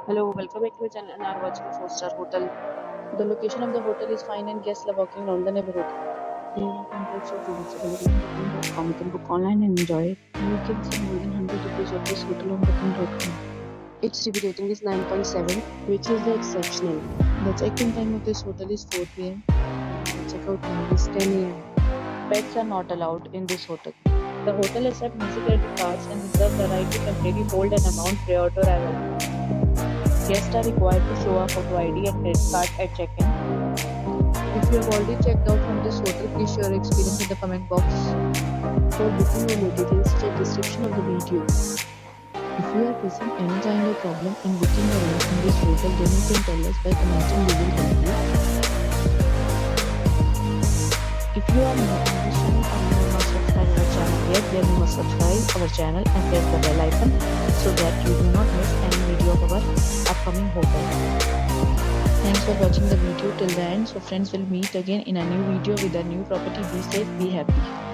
Hello, welcome back to my channel and are watching a 4-star hotel. The location of the hotel is fine and guests love walking around the neighborhood. There are 10 types of rooms available on booking.com. You can book online and enjoy it. You can see more than 100 reviews of this hotel on booking.com. Its review rating is 9.7, which is the exceptional. The check-in time of this hotel is 4 p.m. Check-out time is 10 a.m. Pets are not allowed in this hotel. The hotel accepts music credit cards and reserves the right to temporarily hold an amount prior to arrival. Guests are required to show a photo ID and credit card at check-in. If you have already checked out from this hotel, please share your experience in the comment box. For booking or more details, check description of the video. If you are facing any kind of problem in booking a room in this hotel, then you can tell us by commenting. We will help you. If you are new on this channel and you have not subscribed our channel yet, then you must subscribe our channel and press the bell icon so that you do not miss any video of our upcoming hotel. Thanks for watching the video till the end. So friends, will meet again in a new video with a new property. Be safe, be happy.